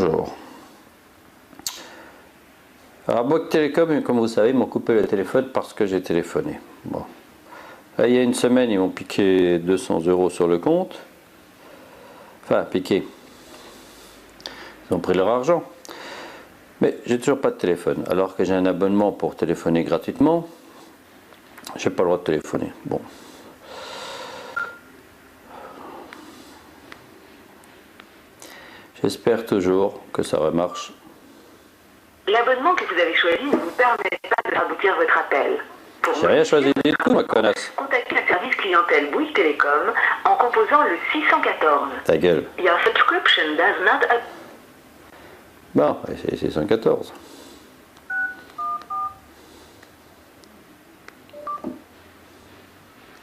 bonjour. Alors Bouygues Télécom, comme vous savez, ils m'ont coupé le téléphone parce que j'ai téléphoné. Bon. Là, il y a une semaine, ils m'ont piqué 200 € sur le compte. Enfin, piqué. Ils ont pris leur argent. Mais j'ai toujours pas de téléphone. Alors que j'ai un abonnement pour téléphoner gratuitement, j'ai pas le droit de téléphoner. Bon. J'espère toujours que ça remarche. L'abonnement que vous avez choisi ne vous permet pas de aboutir votre appel. J'ai rien choisi du tout, ma connasse. Contactez le service clientèle Bouygues Télécom en composant le 614. Ta gueule. Your subscription does not... Bon, c'est 614.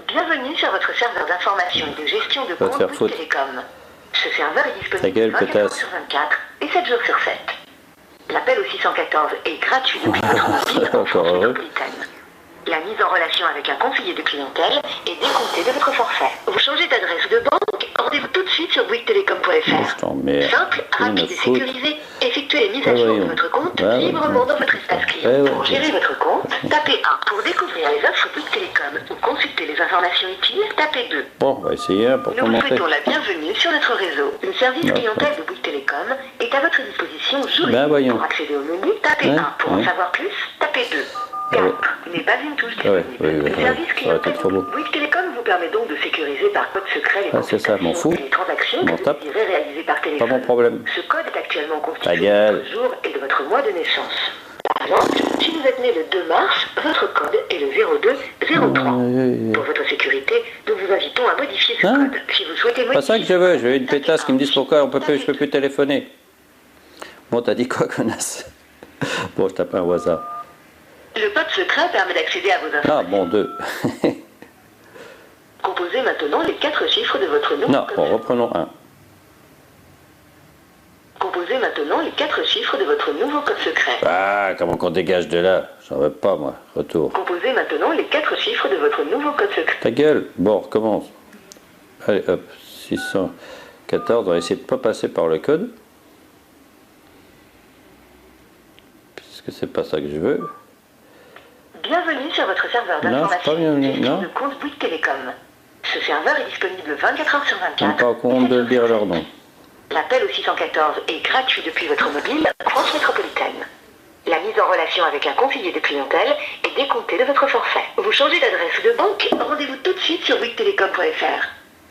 Bienvenue sur votre serveur d'information et de gestion de compte Bouygues Télécom. Ce serveur est disponible 24 heures sur 24 et 7 jours sur 7. L'appel au 614 est gratuit depuis votre mobile en France métropolitaine. La mise en relation avec un conseiller de clientèle est décomptée de votre forfait. Vous changez d'adresse de banque, rendez-vous tout de suite sur bouyguestelecom.fr. Simple, rapide et sécurisé, effectuez les mises à jour de votre compte librement dans votre espace client. Pour gérer votre compte, tapez 1. Pour découvrir les offres Bouygues Télécom ou consulter les informations utiles, tapez 2. Bon, on va essayer pour commencer. Nous vous souhaitons la bienvenue sur notre réseau. Le service clientèle de Bouygues Télécom est à votre disposition jour et nuit. Pour accéder au menu, tapez 1. Pour en savoir plus, tapez 2. 4 n'est pas une touche disponible. Le service clientèle Bouygues Télécom vous permet donc de sécuriser par code secret les consultations et les transactions que vous désirez réaliser par téléphone. Pas mon problème. Ce code est actuellement constitué de votre jour et de votre mois de naissance. Par exemple, si vous êtes né le 2 mars, votre code est le 0203. Pour votre sécurité, nous vous invitons à modifier ce code. Si vous souhaitez modifier... C'est pas ça que je veux. Je veux une pétasse qui me dise pourquoi je peux plus téléphoner. Bon, t'as dit quoi, connasse? Bon, je tape un au hasard. Le code secret permet d'accéder à vos informations. Ah, bon, 2. Composez maintenant les 4 chiffres de votre nouveau code. Non, reprenons 1. Composez maintenant les 4 chiffres de votre nouveau code secret. Ah, comment qu'on dégage de là? J'en veux pas, moi. Retour. Composez maintenant les 4 chiffres de votre nouveau code secret. Ta gueule. Bon, on recommence. Allez, hop. 614. On va essayer de ne pas passer par le code. Puisque c'est pas ça que je veux. Bienvenue sur votre serveur d'information et de gestion de compte Bouygues Télécom. Ce serveur est disponible 24 heures sur 24. On n'est pas au courant de dire leur nom. L'appel au 614 est gratuit depuis votre mobile France métropolitaine. La mise en relation avec un conseiller de clientèle est décomptée de votre forfait. Vous changez d'adresse de banque, rendez-vous tout de suite sur bouyguestelecom.fr.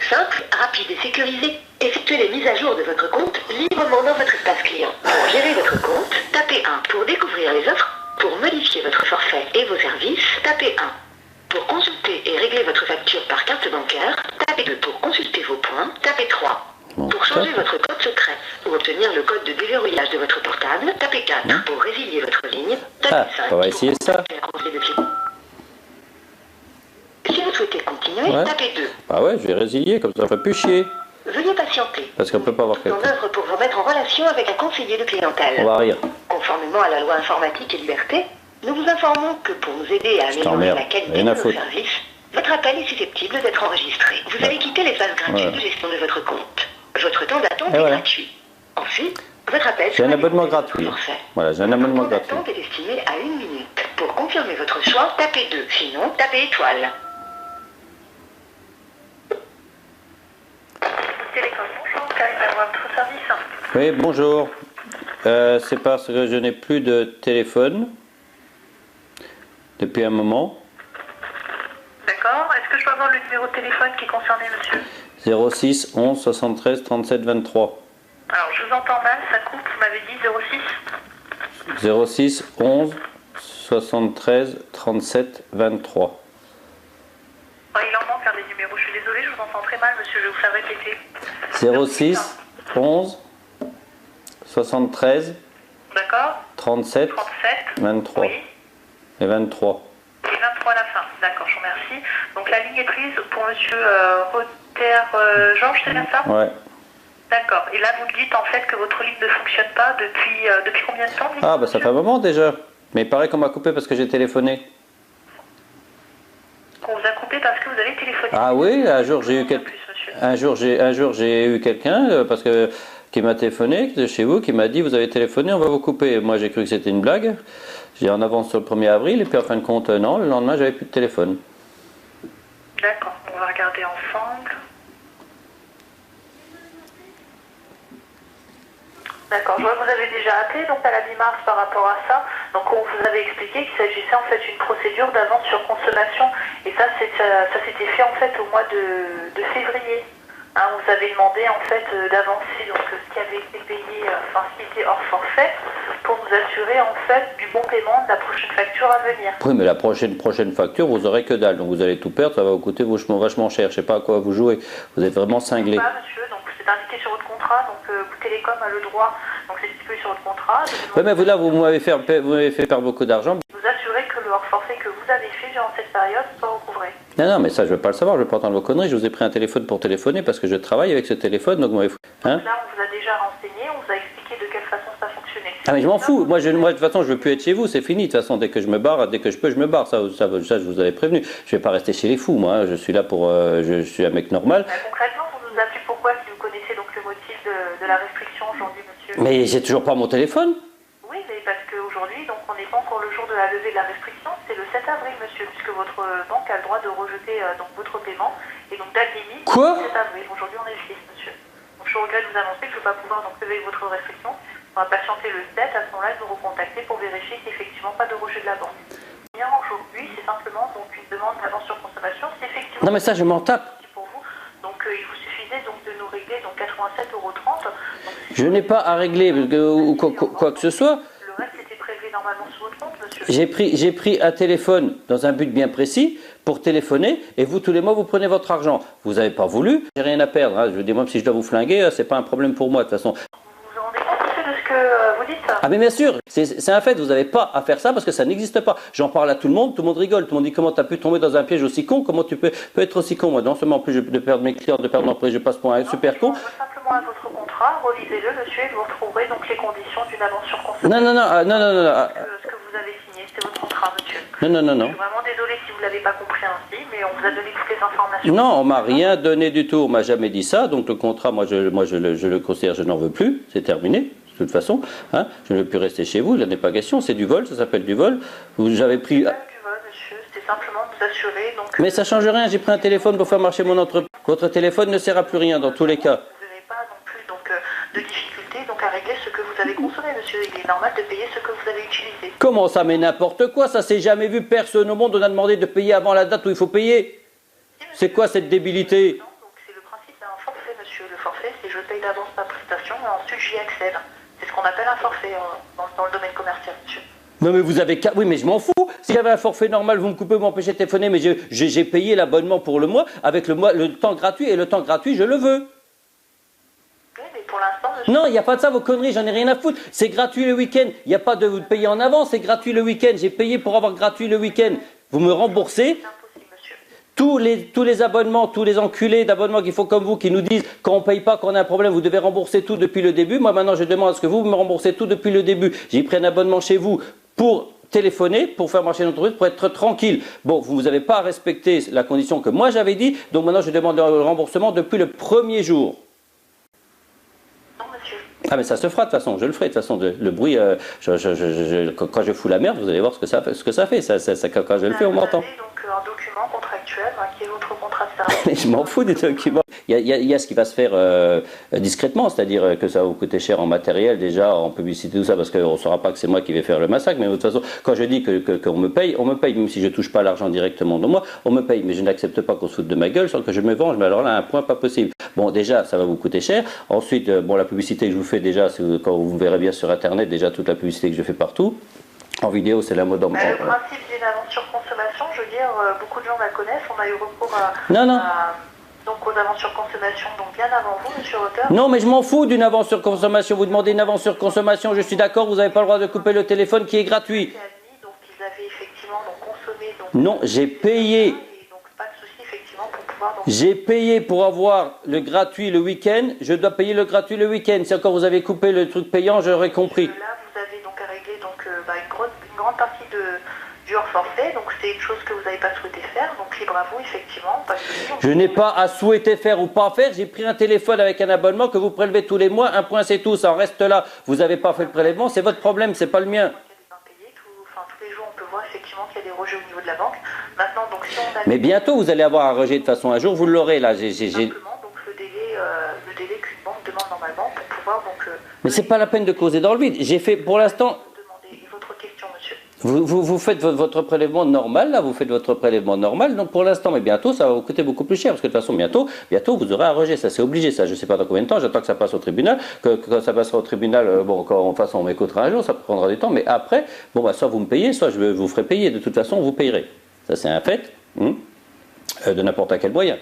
Simple, rapide et sécurisé, effectuez les mises à jour de votre compte librement dans votre espace client. Pour gérer votre compte, tapez 1. Pour découvrir les offres, pour modifier votre forfait et vos services, tapez 1. Pour consulter et régler votre facture par carte bancaire, tapez 2. Pour consulter vos points, tapez 3. Pour changer votre code secret ou obtenir le code de déverrouillage de votre portable, tapez 4. Pour résilier votre ligne, tapez 5. On va essayer ça. Si vous souhaitez continuer, tapez 2. Ah ouais, je vais résilier, comme ça fait plus chier. Veuillez patienter. Parce qu'on peut pas avoir quelqu'un. En œuvre pour vous mettre en relation avec un conseiller de clientèle. On va rire. Conformément à la loi informatique et liberté, nous vous informons que pour nous aider à améliorer la qualité de nos services, votre appel est susceptible d'être enregistré. Vous allez quitter les phases gratuites de gestion de votre compte. Votre temps d'attente est gratuit. Ensuite, votre appel... J'ai un abonnement gratuit. Voilà, j'ai un abonnement gratuit. Le temps d'attente est estimé à 1 minute. Pour confirmer votre choix, tapez 2. Sinon, tapez étoile. Oui, bonjour. C'est parce que je n'ai plus de téléphone depuis un moment. D'accord. Est-ce que je peux avoir le numéro de téléphone qui est concerné, monsieur? 06 11 73 37 23. Alors, je vous entends mal, ça coupe. Vous m'avez dit 06 11 73 37 23. Oh, il en manque des numéros. Je suis désolée, je vous entends très mal, monsieur. Je vais vous faire répéter. 06 11 73 37 23 oui. Et 23. Et 23 à la fin. D'accord, je vous remercie. Donc la ligne est prise pour monsieur Rotter Georges, c'est bien ça? Ouais. D'accord. Et là, vous me dites en fait que votre ligne ne fonctionne pas depuis combien de temps? Ah, bah ça fait un moment déjà. Mais il paraît qu'on m'a coupé parce que j'ai téléphoné. Qu'on vous a coupé parce que vous avez téléphoné? Ah oui, un jour j'ai eu quelqu'un parce que qui m'a téléphoné de chez vous, qui m'a dit vous avez téléphoné, on va vous couper. Moi j'ai cru que c'était une blague. J'ai en avance sur le 1er avril et puis en fin de compte non, le lendemain j'avais plus de téléphone. D'accord, on va regarder ensemble. D'accord, je vois que vous avez déjà appelé donc à la 10 mars par rapport à ça. Donc on vous avait expliqué qu'il s'agissait en fait d'une procédure d'avance sur consommation. Et ça s'était fait en fait au mois de février. Hein, on vous avait demandé en fait d'avancer donc ce qui avait été payé, enfin ce qui était hors forfait, pour vous assurer en fait du bon paiement de la prochaine facture à venir. Oui, mais la prochaine facture, vous aurez que dalle. Donc vous allez tout perdre, ça va vous coûter vachement cher. Je sais pas à quoi vous jouez. Vous êtes vraiment cinglé. Pas, monsieur, donc c'est indiqué sur votre contrat, donc Bouygues Télécom a le droit, donc c'est stipulé sur votre contrat. Oui, mais vous là, vous m'avez fait perdre beaucoup d'argent. Vous assurez que le hors forfait que vous avez fait durant cette période soit recouvré. Non, mais ça, je veux pas le savoir, je veux pas entendre vos conneries. Je vous ai pris un téléphone pour téléphoner parce que je travaille avec ce téléphone, donc moi, hein? Donc là, on vous a déjà renseigné, on vous a expliqué de quelle façon ça fonctionnait. Ah, mais je m'en fous. Moi, de toute façon, je veux plus être chez vous, c'est fini. De toute façon, dès que je me barre, dès que je peux, je me barre. Ça, je vous avais prévenu. Je vais pas rester chez les fous, moi. Hein. Je suis là pour. Je suis un mec normal. Concrètement, vous nous appelez pourquoi si vous connaissez donc le motif de la restriction aujourd'hui, monsieur? Mais j'ai toujours pas mon téléphone. Oui, mais parce qu'aujourd'hui, donc on n'est pas encore le jour de la levée de la restriction, c'est le 7 avril, monsieur, puisque votre banque a le droit de rejeter donc votre paiement. Et donc date limite, Quoi? 7 avril. Aujourd'hui, on est le 6, monsieur. Donc je regrette de vous annoncer que je ne vais pas pouvoir donc lever votre restriction. On va patienter le 7, à ce moment-là, de vous recontacter pour vérifier qu'il n'y a effectivement pas de rejet de la banque. Bien, aujourd'hui, c'est simplement donc une demande d'avance sur consommation. C'est effectivement. Non, mais ça, je m'en tape. Pour vous. Donc il vous suffisait donc de nous régler donc 87,30 €. Je n'ai pas à régler ou quoi que ce soit. Le reste était prélevé normalement sur votre compte, monsieur. J'ai pris un téléphone dans un but bien précis pour téléphoner et vous tous les mois vous prenez votre argent. Vous n'avez pas voulu, j'ai rien à perdre. Hein. Je veux dire, même si je dois vous flinguer, c'est pas un problème pour moi de toute façon. Vous vous rendez compte, monsieur, de ce que vous dites? Ah mais bien sûr, c'est un fait, vous n'avez pas à faire ça parce que ça n'existe pas. J'en parle à tout le monde rigole, tout le monde dit comment tu as pu tomber dans un piège aussi con, comment tu peux être aussi con. Moi non seulement en plus de perdre mes clients, de perdre mon prix, je passe pour un super con. On va simplement à votre contrat, relisez-le, monsieur, et vous retrouverez donc les conditions d'une avance sur consommation. Non. Ce que vous avez signé, c'était votre contrat, monsieur. Non. Je suis vraiment désolé si vous ne l'avez pas compris ainsi, mais on vous a donné toutes les informations. Non, on m'a rien donné du tout, on m'a jamais dit ça, donc le contrat, moi je le considère, je n'en veux plus, c'est terminé. De toute façon, hein, je ne veux plus rester chez vous, il n'en est pas question, c'est du vol, ça s'appelle du vol. Vous avez pris. C'est pas du vol, monsieur, c'était simplement de vous assurer. Donc, mais ça change rien, j'ai pris un téléphone pour faire marcher mon entreprise. Votre téléphone ne sert à plus rien dans tous les cas. vous n'avez pas non plus donc, de difficulté donc, à régler ce que vous avez consommé, monsieur. Il est normal de payer ce que vous avez utilisé. Comment ça, mais n'importe quoi, ça s'est jamais vu, personne au monde on a demandé de payer avant la date où il faut payer. C'est quoi cette débilité? Non, donc c'est le principe d'un forfait, monsieur. Le forfait, c'est je paye d'avance ma prestation et ensuite j'y accède. C'est ce qu'on appelle un forfait dans le domaine commercial, monsieur. Non mais vous avez... Oui mais je m'en fous. Si j'avais un forfait normal, vous me coupez, vous m'empêchez de téléphoner, mais j'ai payé l'abonnement pour le mois avec le temps gratuit, et le temps gratuit, je le veux. Oui, mais pour l'instant, monsieur... Non, il n'y a pas de ça, vos conneries, j'en ai rien à foutre. C'est gratuit le week-end. Il n'y a pas de vous payer en avance, c'est gratuit le week-end. J'ai payé pour avoir gratuit le week-end. Vous me remboursez. C'est impossible, monsieur. Tous les abonnements, tous les enculés d'abonnements qui font comme vous, qui nous disent quand on ne paye pas, qu'on a un problème, vous devez rembourser tout depuis le début. Moi maintenant je demande à ce que vous me remboursez tout depuis le début. J'ai pris un abonnement chez vous pour téléphoner, pour faire marcher l'entreprise, pour être tranquille. Bon, vous n'avez pas respecté la condition que moi j'avais dit, donc maintenant je demande le remboursement depuis le premier jour. Non, monsieur. Ah mais ça se fera de toute façon, je le ferai de toute façon, le bruit, quand je fous la merde, vous allez voir ce que ça fait, quand je le fais on m'entend. Vous avez donc un document contractuel qui est votre contrat de service. Mais je m'en fous des documents. Il y a ce qui va se faire discrètement, c'est-à-dire que ça va vous coûter cher en matériel déjà, en publicité, tout ça, parce qu'on ne saura pas que c'est moi qui vais faire le massacre, mais de toute façon, quand je dis qu'on me paye, on me paye, même si je ne touche pas l'argent directement de moi, on me paye, mais je n'accepte pas qu'on se foute de ma gueule sans que je me venge, mais alors là, à un point pas possible. Bon, déjà, ça va vous coûter cher. Ensuite, bon, la publicité que je vous fais déjà, quand vous verrez bien sur Internet, déjà toute la publicité que je fais partout. En vidéo, c'est la mode en... Le principe d'une avance sur consommation, je veux dire, beaucoup de gens la connaissent. On a eu recours donc aux avances sur consommation, donc bien avant vous, monsieur Auteur. Non, mais je m'en fous d'une avance sur consommation. Vous demandez une avance sur consommation, je suis d'accord, vous n'avez pas le droit de couper le téléphone qui est gratuit. Donc ils avaient effectivement donc, consommé... Donc, non, j'ai payé... Et donc pas de souci, effectivement, pour pouvoir... Donc... J'ai payé pour avoir le gratuit le week-end, je dois payer le gratuit le week-end. Si encore vous avez coupé le truc payant, j'aurais compris. Là, vous avez donc à régler donc, une grande partie du du hors-forfait, donc c'est une chose que vous n'avez pas souhaité faire, donc libre à vous, effectivement. Pas de souci. Je n'ai pas à souhaiter faire ou pas faire, j'ai pris un téléphone avec un abonnement que vous prélevez tous les mois, un point c'est tout, ça en reste là. Vous n'avez pas fait le prélèvement, c'est votre problème, c'est pas le mien. Tous les jours, on peut voir effectivement qu'il y a des rejets au niveau de la banque. Maintenant, donc si on a... Mais bientôt, vous allez avoir un rejet de façon, un jour, vous l'aurez là. Simplement, donc le délai qu'une banque demande normalement pour pouvoir donc... Mais c'est pas la peine de causer dans le vide. J'ai fait, pour l'instant... Demandez votre question, monsieur. Vous faites votre prélèvement normal, là, vous faites votre prélèvement normal, donc pour l'instant, mais bientôt, ça va vous coûter beaucoup plus cher, parce que de toute façon, bientôt, vous aurez un rejet, ça c'est obligé, ça, je ne sais pas dans combien de temps, j'attends que ça passe au tribunal, quand ça passera au tribunal, bon, quand de toute façon, on m'écoutera un jour, ça prendra du temps, mais après, bon, bah, soit vous me payez, soit je vous ferai payer, de toute façon, vous payerez. Ça c'est un fait, de n'importe quel moyen.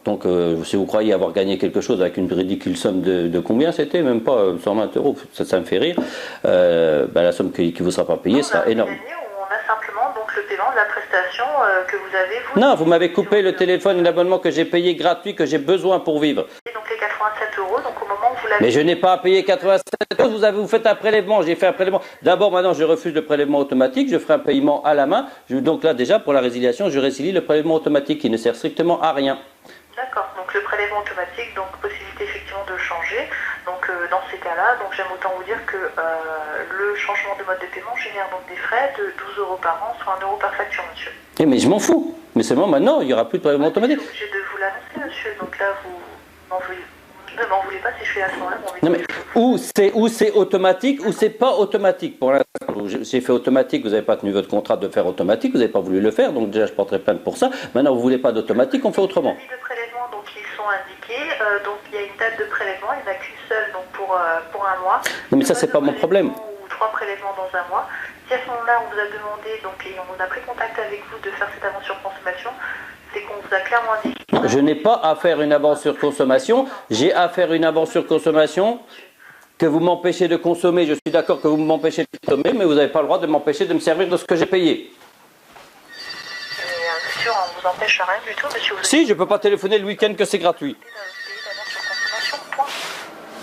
Donc, si vous croyez avoir gagné quelque chose avec une ridicule somme de combien c'était, même pas 120 euros, ça me fait rire, la somme qui ne vous sera pas payée sera énorme. On a simplement donc le paiement de la prestation que vous avez. Non, vous m'avez coupé le téléphone et l'abonnement que j'ai payé gratuit, que j'ai besoin pour vivre. Et donc les 87 euros, donc au moment où vous l'avez... Mais je n'ai pas à payer 87 euros, vous faites un prélèvement, j'ai fait un prélèvement. D'abord, maintenant, je refuse le prélèvement automatique, je ferai un paiement à la main. Donc là, déjà, pour la résiliation, je résilie le prélèvement automatique qui ne sert strictement à rien. D'accord, donc le prélèvement automatique, donc possibilité effectivement de changer. Donc dans ces cas-là, donc j'aime autant vous dire que le changement de mode de paiement génère donc des frais de 12 euros par an, soit 1 euro par facture, monsieur. Eh mais je m'en fous. Mais seulement maintenant, il n'y aura plus de prélèvement automatique. Je suis obligée de vous l'annoncer, monsieur. Donc là, vous ne m'en voulez pas si je fais à ce moment-là. Non mais ou c'est automatique ou c'est pas automatique. Pour l'instant, j'ai fait automatique, vous n'avez pas tenu votre contrat de faire automatique, vous n'avez pas voulu le faire, donc déjà je porterai plainte pour ça. Maintenant, vous ne voulez pas d'automatique, on fait autrement. Les de prélèvement, donc ils sont indiqués. Donc il y a une date de prélèvement, il n'y en a qu'une seule, donc pour un mois. Non mais ça c'est pas mon problème. Ou 3 prélèvements dans un mois. Si à ce moment-là on vous a demandé, donc et on a pris contact avec vous de faire cette avance sur consommation, c'est qu'on vous a clairement indiqué. Je n'ai pas à faire une avance sur consommation, j'ai à faire une avance sur consommation. Que vous m'empêchez de consommer, je suis d'accord que vous m'empêchez de consommer, mais vous n'avez pas le droit de m'empêcher de me servir de ce que j'ai payé. Monsieur, on ne vous empêche rien du tout, monsieur. Si, je ne peux pas téléphoner le week-end que c'est gratuit.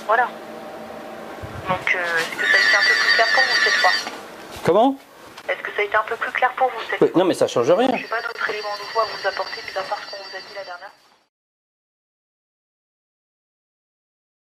Voilà. Donc, est-ce que ça a été un peu plus clair pour vous cette fois? Comment? Est-ce que ça a été un peu plus clair pour vous cette fois? Non, mais ça change rien. Je n'ai pas d'autres éléments nouveaux à vous apporter, mis à part ce